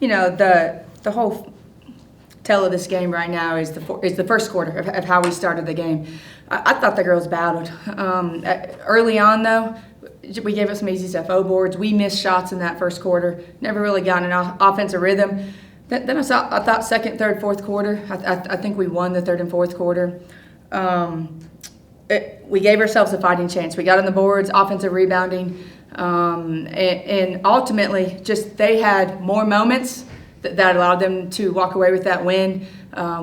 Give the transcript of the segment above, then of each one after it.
the whole tell of this game right now is the first quarter of how we started the game. I thought the girls battled. Early on, though, we gave up some easy stuff. O-boards. We missed shots in that first quarter. Never really got an offensive rhythm. Then I thought second, third, fourth quarter, I think we won the third and fourth quarter. We gave ourselves a fighting chance. We got on the boards, offensive rebounding, and ultimately just they had more moments that allowed them to walk away with that win.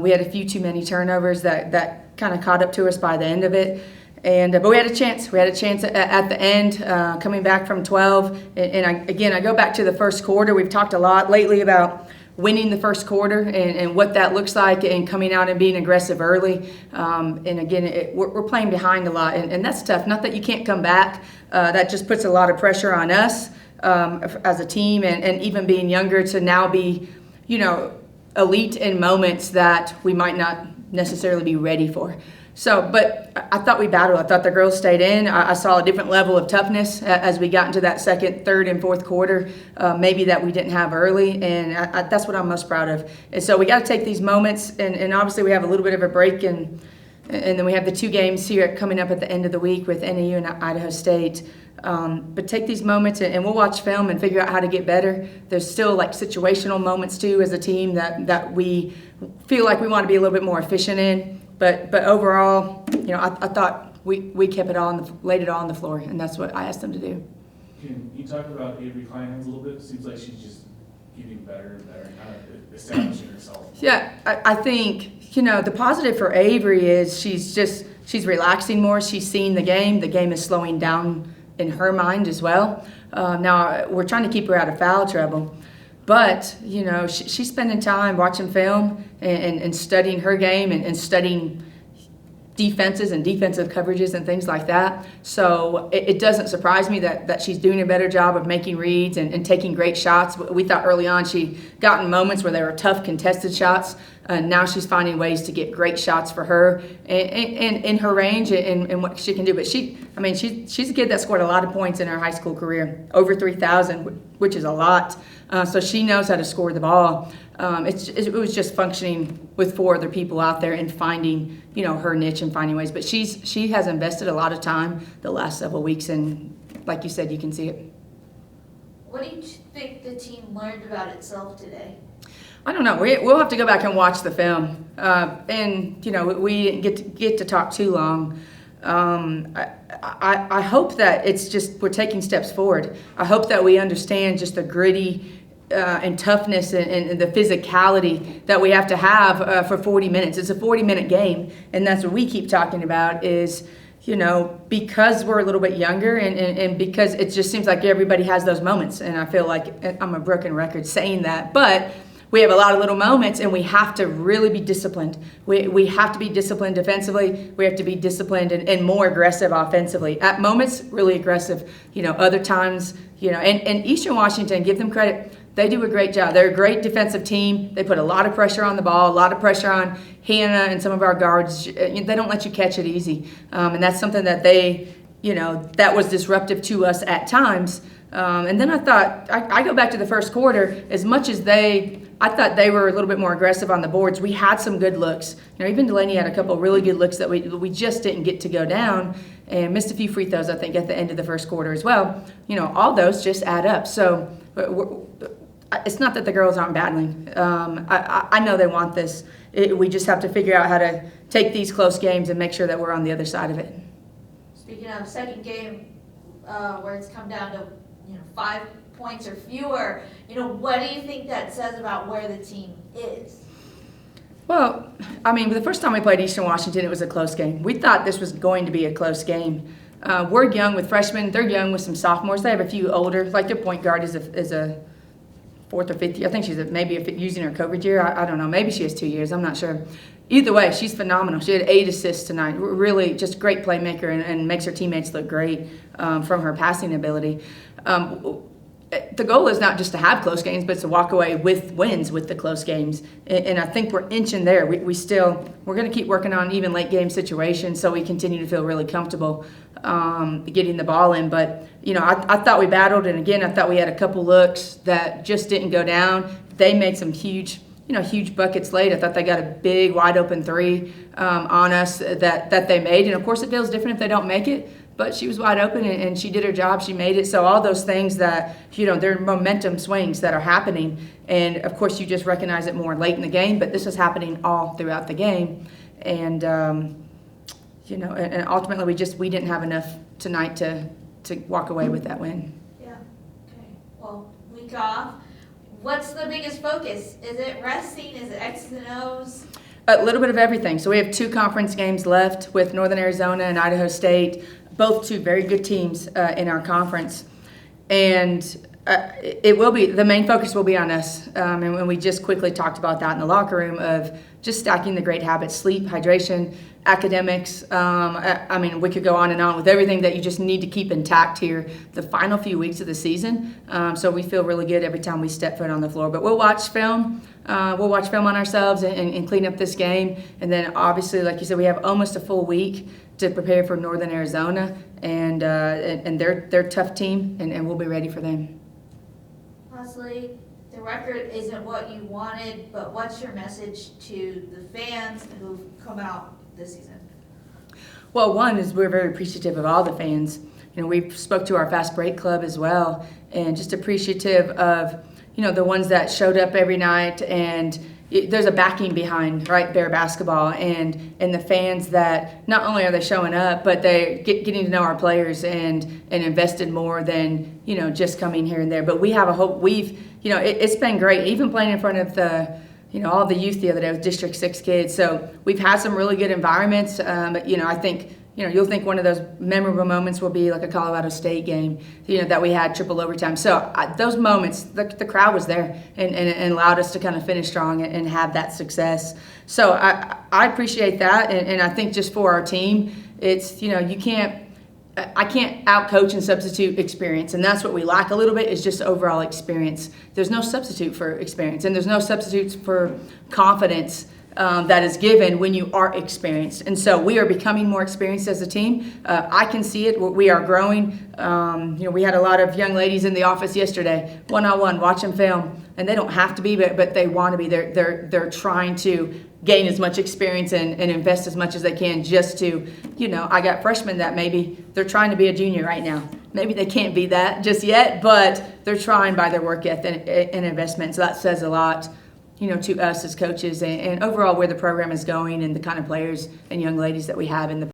We had a few too many turnovers that kind of caught up to us by the end of it. But we had a chance. We had a chance at the end, coming back from 12. I go back to the first quarter. We've talked a lot lately about winning the first quarter and what that looks like and coming out and being aggressive early. We're playing behind a lot, and that's tough. Not that you can't come back. That just puts a lot of pressure on us as a team, and even being younger to now be, elite in moments that we might not necessarily be ready for. But I thought we battled. I thought the girls stayed in. I saw a different level of toughness as we got into that second, third, and fourth quarter, maybe that we didn't have early, and that's what I'm most proud of. And so we got to take these moments, and obviously we have a little bit of a break, and then we have the 2 games here coming up at the end of the week with NAU and Idaho State. But take these moments, and we'll watch film and figure out how to get better. There's still like situational moments too as a team that we feel like we want to be a little bit more efficient in. But overall, I thought we kept it all laid it all on the floor, and that's what I asked them to do. Can you talk about Avery Kleinhands a little bit? It seems like she's just getting better and better, kind of establishing herself. Yeah, I think the positive for Avery is she's relaxing more. She's seeing the game. The game is slowing down in her mind as well. Now we're trying to keep her out of foul trouble. But, she's spending time watching film and studying her game and studying defenses and defensive coverages and things like that. So it doesn't surprise me that she's doing a better job of making reads and taking great shots. We thought early on she got in moments where they were tough contested shots. Now she's finding ways to get great shots for her and in her range and what she can do. But she's a kid that scored a lot of points in her high school career, over 3,000, which is a lot. So she knows how to score the ball. It was just functioning with 4 other people out there and finding, her niche and finding ways. But she has invested a lot of time the last several weeks, and like you said, you can see it. What do you think the team learned about itself today? I don't know. We'll have to go back and watch the film. We didn't get to talk too long. I hope that it's just we're taking steps forward. I hope that we understand just the gritty and toughness and the physicality that we have to have for 40 minutes. It's a 40-minute game, and that's what we keep talking about is, because we're a little bit younger and because it just seems like everybody has those moments, and I feel like I'm a broken record saying that, but we have a lot of little moments, and we have to really be disciplined. We have to be disciplined defensively. We have to be disciplined and more aggressive offensively. At moments, really aggressive. Other times, and Eastern Washington, give them credit. They do a great job. They're a great defensive team. They put a lot of pressure on the ball, a lot of pressure on Hannah and some of our guards. They don't let you catch it easy. And that's something that that was disruptive to us at times. And then I thought, I go back to the first quarter, as much as I thought they were a little bit more aggressive on the boards. We had some good looks. Even Delaney had a couple of really good looks that we just didn't get to go down, and missed a few free throws, I think, at the end of the first quarter as well. All those just add up. So it's not that the girls aren't battling. I know they want this. We just have to figure out how to take these close games and make sure that we're on the other side of it. Speaking of second game, where it's come down to 5 points or fewer, what do you think that says about where the team is? Well, the first time we played Eastern Washington, it was a close game. We thought this was going to be a close game. We're young with freshmen. They're young with some sophomores. They have a few older, like their point guard is a 4th or 5th year. I think she's maybe using her COVID year. I don't know. Maybe she has 2 years. I'm not sure. Either way, she's phenomenal. She had 8 assists tonight. Really just great playmaker and makes her teammates look great from her passing ability. the goal is not just to have close games, but to walk away with wins with the close games. And I think we're inching there. We're going to keep working on even late game situations so we continue to feel really comfortable getting the ball in. But, I thought we battled, and again, I thought we had a couple looks that just didn't go down. They made some huge buckets late. I thought they got a big, wide open three on us that they made. And, of course, it feels different if they don't make it. But she was wide open, and she did her job. She made it. So all those things that, they're momentum swings that are happening. And, of course, you just recognize it more late in the game. But this is happening all throughout the game. And, and ultimately we didn't have enough tonight to walk away with that win. Yeah. Okay. Well, week off. What's the biggest focus? Is it resting? Is it X's and O's? A little bit of everything. So we have 2 conference games left with Northern Arizona and Idaho State, both 2 very good teams in our conference. And it will be, the main focus will be on us. And we just quickly talked about that in the locker room of just stacking the great habits, sleep, hydration, academics. We could go on and on with everything that you just need to keep intact here the final few weeks of the season. So we feel really good every time we step foot on the floor. But we'll watch film. We'll watch film on ourselves and clean up this game. And then obviously, like you said, we have almost a full week to prepare for Northern Arizona. And they're a tough team, and we'll be ready for them. Honestly, the record isn't what you wanted, but what's your message to the fans who've come out this season? Well, one is we're very appreciative of all the fans. We spoke to our Fast Break Club as well, and just appreciative of, the ones that showed up every night, and there's a backing behind, right, Bear basketball, and the fans that not only are they showing up, but they getting to know our players and invested more than, just coming here and there. But we have a hope. It's been great, even playing in front of the, all the youth the other day with District 6 kids. So we've had some really good environments. But, I think, you'll think one of those memorable moments will be like a Colorado State game, that we had triple overtime. So those moments, the crowd was there and allowed us to kind of finish strong and have that success. So I appreciate that. And I think just for our team, it's, I can't out-coach and substitute experience, and that's what we lack a little bit is just overall experience. There's no substitute for experience, and there's no substitutes for confidence that is given when you are experienced. And so we are becoming more experienced as a team. I can see it. We are growing. We had a lot of young ladies in the office yesterday, one-on-one, watching film, and they don't have to be, but they want to be. They're trying to gain as much experience and invest as much as they can just to, I got freshmen that maybe they're trying to be a junior right now. Maybe they can't be that just yet, but they're trying by their work ethic and investment. So that says a lot, to us as coaches and overall where the program is going and the kind of players and young ladies that we have in the